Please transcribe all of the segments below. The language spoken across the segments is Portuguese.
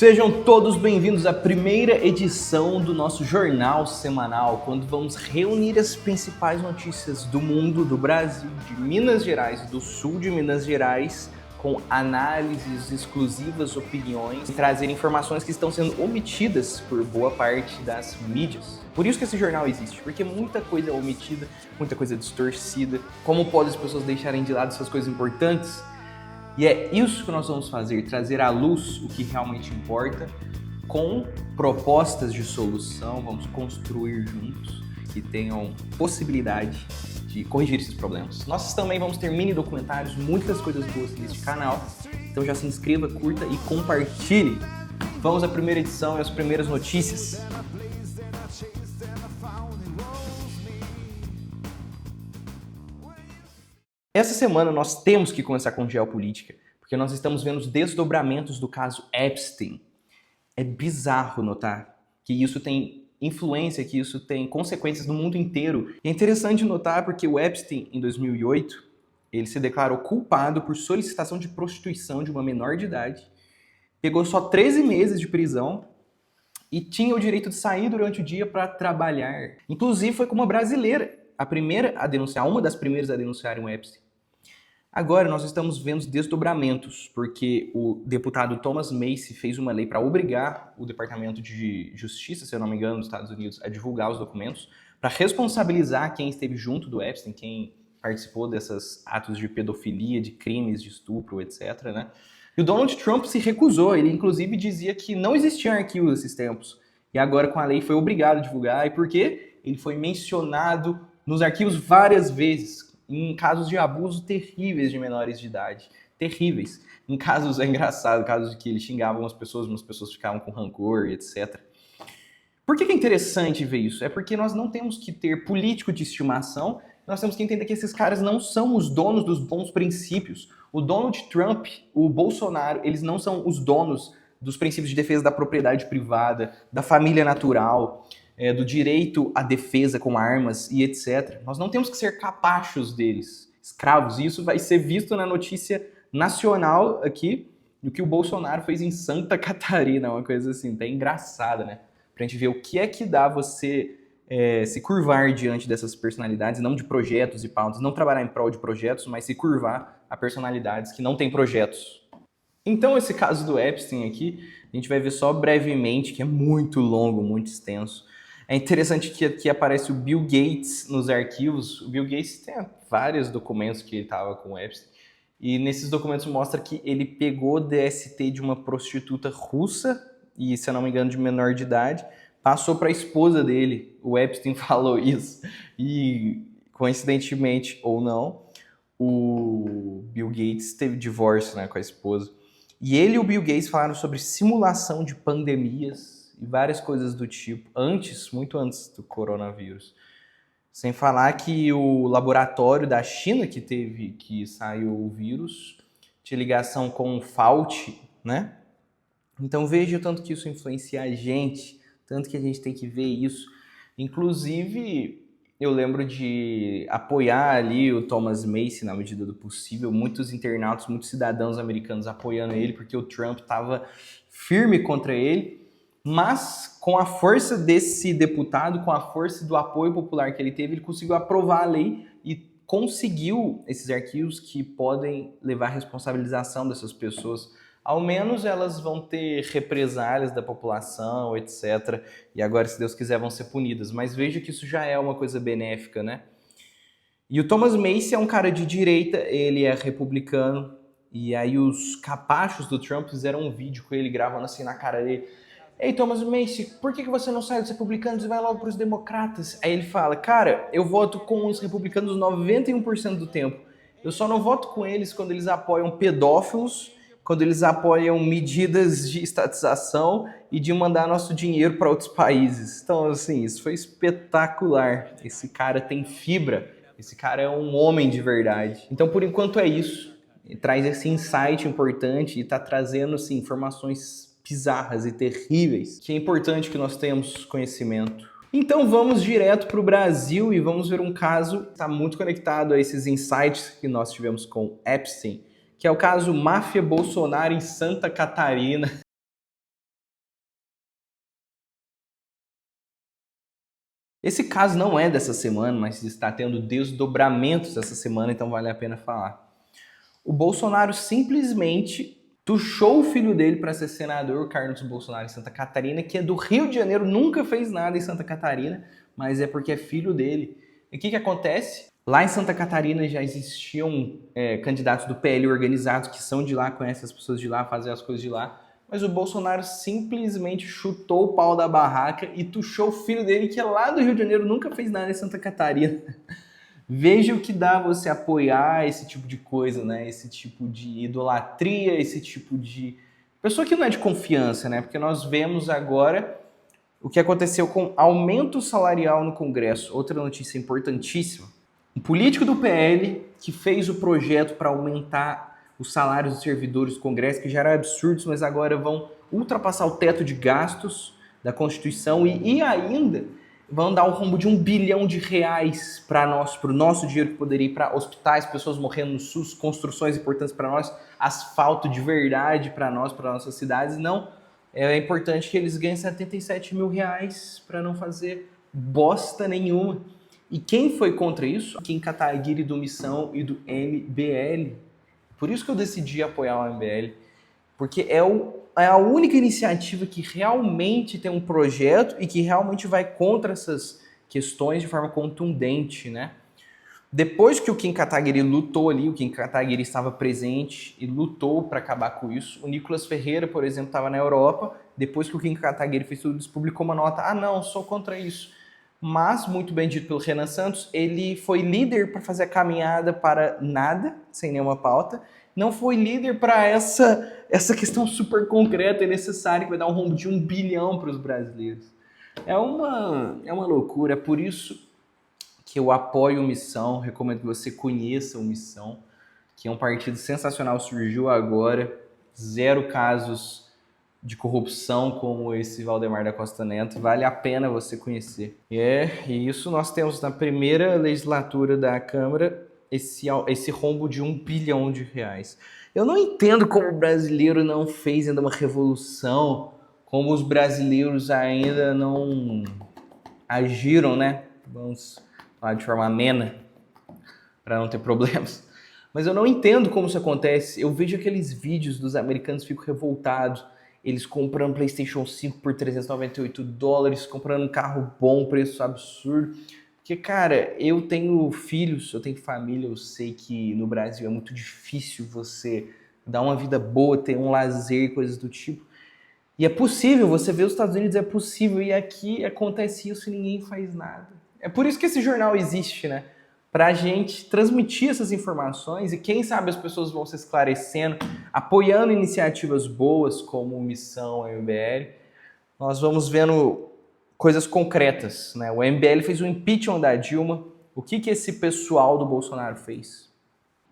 Sejam todos bem-vindos à primeira edição do nosso jornal semanal, quando vamos reunir as principais notícias do mundo, do Brasil, de Minas Gerais e do sul de Minas Gerais, com análises exclusivas, opiniões e trazer informações que estão sendo omitidas por boa parte das mídias. Por isso que esse jornal existe, porque muita coisa é omitida, muita coisa é distorcida. Como podem as pessoas deixarem de lado essas coisas importantes? E é isso que nós vamos fazer, trazer à luz o que realmente importa, com propostas de solução, vamos construir juntos que tenham possibilidade de corrigir esses problemas. Nós também vamos ter mini documentários, muitas coisas boas neste canal, então já se inscreva, curta e compartilhe. Vamos à primeira edição e às primeiras notícias. Essa semana nós temos que começar com geopolítica, porque nós estamos vendo os desdobramentos do caso Epstein. É bizarro notar que isso tem influência, que isso tem consequências no mundo inteiro. E é interessante notar porque o Epstein, em 2008, ele se declarou culpado por solicitação de prostituição de uma menor de idade, pegou só 13 meses de prisão e tinha o direito de sair durante o dia para trabalhar. Inclusive foi com uma brasileira, a primeira a denunciar, uma das primeiras a denunciarem o Epstein. Agora nós estamos vendo desdobramentos, porque o deputado Thomas Massie fez uma lei para obrigar o Departamento de Justiça, se eu não me engano, dos Estados Unidos, a divulgar os documentos, para responsabilizar quem esteve junto do Epstein, quem participou desses atos de pedofilia, de crimes, de estupro, etc., né? E o Donald Trump se recusou, ele inclusive dizia que não existiam arquivos nesses tempos. E agora com a lei foi obrigado a divulgar, e por quê? Ele foi mencionado nos arquivos várias vezes, em casos de abuso terríveis de menores de idade. Terríveis. Em casos, é engraçado, casos de que ele xingava umas pessoas ficavam com rancor, etc. Por que é interessante ver isso? É porque nós não temos que ter político de estimação, nós temos que entender que esses caras não são os donos dos bons princípios. O Donald Trump, o Bolsonaro, eles não são os donos dos princípios de defesa da propriedade privada, da família natural, do direito à defesa com armas e etc. Nós não temos que ser capachos deles, escravos. E isso vai ser visto na notícia nacional aqui, do que o Bolsonaro fez em Santa Catarina, uma coisa assim, até engraçada, né? Pra gente ver o que é que dá você se curvar diante dessas personalidades, não de projetos e pautas, não trabalhar em prol de projetos, mas se curvar a personalidades que não têm projetos. Então esse caso do Epstein aqui, a gente vai ver só brevemente, que é muito longo, muito extenso. É interessante que aqui aparece o Bill Gates nos arquivos. O Bill Gates tem vários documentos que ele estava com o Epstein. E nesses documentos mostra que ele pegou DST de uma prostituta russa, e se eu não me engano de menor de idade, passou para a esposa dele. O Epstein falou isso. E coincidentemente ou não, o Bill Gates teve divórcio, né, com a esposa. E ele e o Bill Gates falaram sobre simulação de pandemias e várias coisas do tipo, muito antes do coronavírus. Sem falar que o laboratório da China que saiu o vírus tinha ligação com o Fauci, né? Então veja o tanto que isso influencia a gente, tanto que a gente tem que ver isso. Inclusive, eu lembro de apoiar ali o Thomas Massie na medida do possível, muitos internautas, muitos cidadãos americanos apoiando ele, porque o Trump estava firme contra ele. Mas com a força desse deputado, com a força do apoio popular que ele teve, ele conseguiu aprovar a lei e conseguiu esses arquivos que podem levar à responsabilização dessas pessoas. Ao menos elas vão ter represálias da população, etc. E agora, se Deus quiser, vão ser punidas. Mas veja que isso já é uma coisa benéfica, né? E o Thomas Massie é um cara de direita, ele é republicano. E aí os capachos do Trump fizeram um vídeo com ele gravando assim na cara dele. Ei, Thomas Massie, por que você não sai dos republicanos e vai logo para os democratas? Aí ele fala, cara, eu voto com os republicanos 91% do tempo. Eu só não voto com eles quando eles apoiam pedófilos, quando eles apoiam medidas de estatização e de mandar nosso dinheiro para outros países. Então, assim, isso foi espetacular. Esse cara tem fibra, esse cara é um homem de verdade. Então, por enquanto é isso. Ele traz esse insight importante e está trazendo assim, informações bizarras e terríveis, que é importante que nós tenhamos conhecimento. Então vamos direto para o Brasil e vamos ver um caso que está muito conectado a esses insights que nós tivemos com Epstein, que é o caso Máfia Bolsonaro em Santa Catarina. Esse caso não é dessa semana, mas está tendo desdobramentos essa semana, então vale a pena falar. O Bolsonaro simplesmente tuchou o filho dele para ser senador, Carlos Bolsonaro, em Santa Catarina, que é do Rio de Janeiro, nunca fez nada em Santa Catarina, mas é porque é filho dele. E o que acontece? Lá em Santa Catarina já existiam candidatos do PL organizados que são de lá, conhecem as pessoas de lá, fazem as coisas de lá, mas o Bolsonaro simplesmente chutou o pau da barraca e tuchou o filho dele, que é lá do Rio de Janeiro, nunca fez nada em Santa Catarina. Veja o que dá você apoiar esse tipo de coisa, né? Esse tipo de idolatria, esse tipo de pessoa que não é de confiança, né? Porque nós vemos agora o que aconteceu com aumento salarial no Congresso. Outra notícia importantíssima. Um político do PL que fez o projeto para aumentar os salários dos servidores do Congresso, que já eram absurdos, mas agora vão ultrapassar o teto de gastos da Constituição e ainda vão dar um rombo de R$1 bilhão para nós, para o nosso dinheiro que poderia ir para hospitais, pessoas morrendo no SUS, construções importantes para nós, asfalto de verdade para nós, para nossas cidades. Não, é importante que eles ganhem R$77 mil para não fazer bosta nenhuma. E quem foi contra isso? Kim Kataguiri do Missão e do MBL. Por isso que eu decidi apoiar o MBL, porque é a única iniciativa que realmente tem um projeto e que realmente vai contra essas questões de forma contundente, né? Depois que o Kim Kataguiri lutou ali, o Kim Kataguiri estava presente e lutou para acabar com isso. O Nicolas Ferreira, por exemplo, estava na Europa. Depois que o Kim Kataguiri fez tudo isso, publicou uma nota: ah, não, sou contra isso. Mas, muito bem dito pelo Renan Santos, ele foi líder para fazer a caminhada para nada, sem nenhuma pauta. Não foi líder para essa questão super concreta e necessária que vai dar um rombo de R$1 bilhão para os brasileiros. É uma loucura, é por isso que eu apoio o Missão, recomendo que você conheça o Missão, que é um partido sensacional, surgiu agora, 0 casos de corrupção como esse Valdemar da Costa Neto, vale a pena você conhecer. E isso nós temos na primeira legislatura da Câmara, esse rombo de R$1 bilhão. Eu não entendo como o brasileiro não fez ainda uma revolução, como os brasileiros ainda não agiram, né? Vamos falar de forma amena, para não ter problemas. Mas eu não entendo como isso acontece. Eu vejo aqueles vídeos dos americanos, fico revoltado. Eles comprando PlayStation 5 por $398, comprando um carro bom, preço absurdo. Porque, cara, eu tenho filhos, eu tenho família, eu sei que no Brasil é muito difícil você dar uma vida boa, ter um lazer, coisas do tipo. E é possível, você vê os Estados Unidos, é possível, e aqui acontece isso e ninguém faz nada. É por isso que esse jornal existe, né? Pra gente transmitir essas informações e quem sabe as pessoas vão se esclarecendo, apoiando iniciativas boas como Missão, MBL. Nós vamos vendo coisas concretas, né? O MBL fez o impeachment da Dilma. O que esse pessoal do Bolsonaro fez?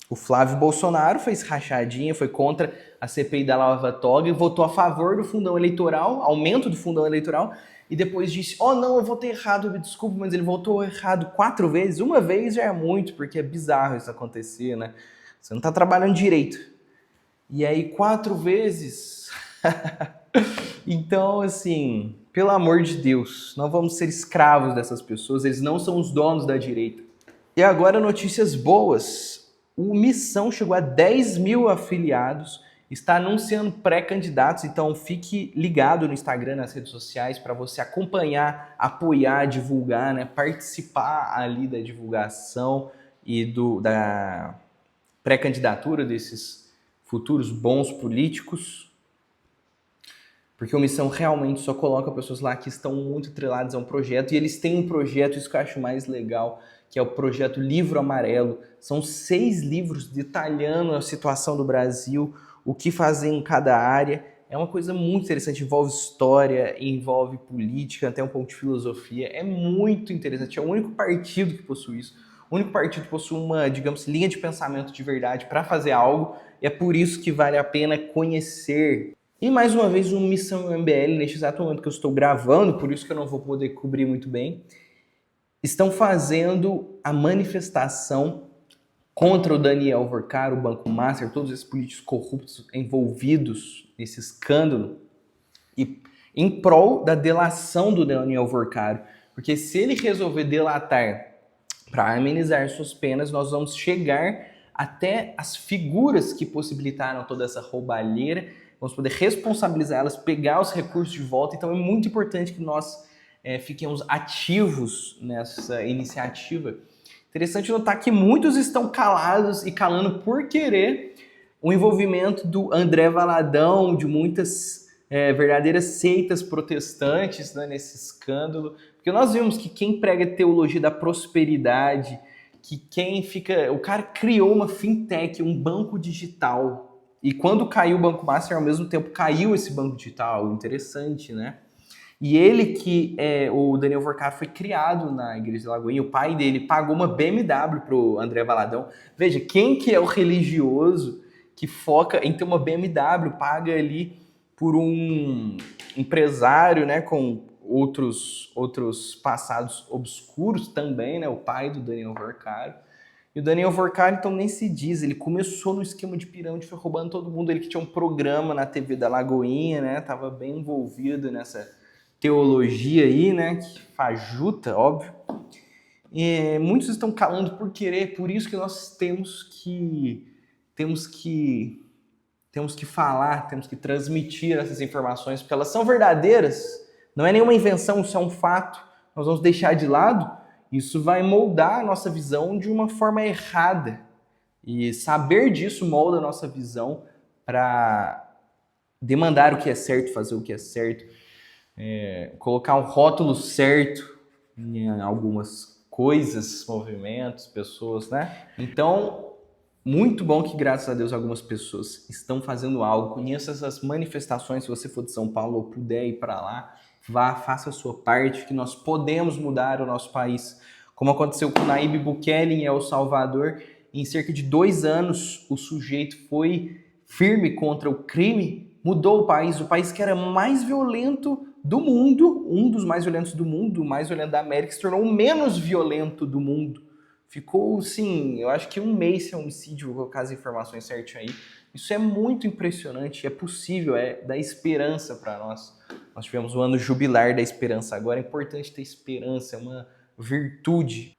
O Flávio Bolsonaro fez rachadinha, foi contra a CPI da Lava Toga e votou a favor do fundão eleitoral, aumento do fundão eleitoral, e depois disse, oh não, eu votei errado, me desculpe, mas ele votou errado 4 vezes. Uma vez já é muito, porque é bizarro isso acontecer, né? Você não tá trabalhando direito. E aí 4 vezes... Então, assim, pelo amor de Deus, não vamos ser escravos dessas pessoas, eles não são os donos da direita. E agora notícias boas. O Missão chegou a 10 mil afiliados, está anunciando pré-candidatos, então fique ligado no Instagram, nas redes sociais, para você acompanhar, apoiar, divulgar, né, participar ali da divulgação e da pré-candidatura desses futuros bons políticos, porque o Missão realmente só coloca pessoas lá que estão muito atreladas a um projeto, e eles têm um projeto, isso que eu acho mais legal, que é o projeto Livro Amarelo. São 6 livros detalhando a situação do Brasil, o que fazer em cada área. É uma coisa muito interessante, envolve história, envolve política, até um pouco de filosofia. É muito interessante, é o único partido que possui isso. O único partido que possui uma, digamos, linha de pensamento de verdade para fazer algo, e é por isso que vale a pena conhecer. E mais uma vez, o Missão MBL, neste exato momento que eu estou gravando, por isso que eu não vou poder cobrir muito bem, estão fazendo a manifestação contra o Daniel Vorcar, o Banco Master, todos esses políticos corruptos envolvidos nesse escândalo, e em prol da delação do Daniel Vorcar. Porque se ele resolver delatar para amenizar suas penas, nós vamos chegar até as figuras que possibilitaram toda essa roubalheira, vamos poder responsabilizá-las, pegar os recursos de volta. Então é muito importante que nós fiquemos ativos nessa iniciativa. Interessante notar que muitos estão calados e calando por querer o envolvimento do André Valadão, de muitas verdadeiras seitas protestantes, né, nesse escândalo. Porque nós vimos que quem prega teologia da prosperidade, que quem fica... O cara criou uma fintech, um banco digital. E quando caiu o Banco Master, ao mesmo tempo caiu esse banco digital. Interessante, né? E ele o Daniel Vorkar foi criado na Igreja de Lagoinha, o pai dele pagou uma BMW pro André Valadão. Veja, quem que é o religioso que foca em ter uma BMW, paga ali por um empresário, né, com outros passados obscuros também, né, o pai do Daniel Vorkar. E o Daniel Vorkar, então, nem se diz, ele começou no esquema de pirâmide, foi roubando todo mundo, ele que tinha um programa na TV da Lagoinha, né, tava bem envolvido nessa teologia aí, né, que fajuta, óbvio. E muitos estão calando por querer, por isso que nós temos que falar, temos que transmitir essas informações, porque elas são verdadeiras, não é nenhuma invenção, isso é um fato. Nós vamos deixar de lado, isso vai moldar a nossa visão de uma forma errada. E saber disso molda a nossa visão para demandar o que é certo, fazer o que é certo, colocar um rótulo certo em algumas coisas, movimentos, pessoas, né? Então, muito bom que, graças a Deus, algumas pessoas estão fazendo algo. Conheça essas manifestações. Se você for de São Paulo ou puder ir para lá, vá, faça a sua parte, que nós podemos mudar o nosso país. Como aconteceu com Nayib Bukele em El Salvador, em cerca de 2 anos, o sujeito foi firme contra o crime, mudou o país que era mais violento do mundo, um dos mais violentos do mundo, o mais violento da América, se tornou o menos violento do mundo. Ficou, sim, eu acho que 1 mês sem homicídio, vou colocar as informações certinho aí. Isso é muito impressionante, é possível, dá esperança para nós. Nós tivemos o ano jubilar da esperança agora, é importante ter esperança, é uma virtude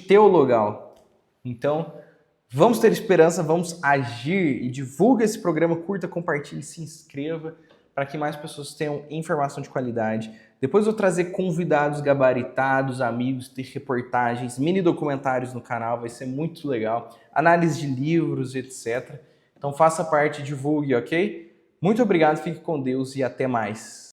teologal. Então, vamos ter esperança, vamos agir e divulga esse programa, curta, compartilhe, se inscreva para que mais pessoas tenham informação de qualidade. Depois eu vou trazer convidados gabaritados, amigos, ter reportagens, mini documentários no canal, vai ser muito legal. Análise de livros, etc. Então faça parte, divulgue, ok? Muito obrigado, fique com Deus e até mais.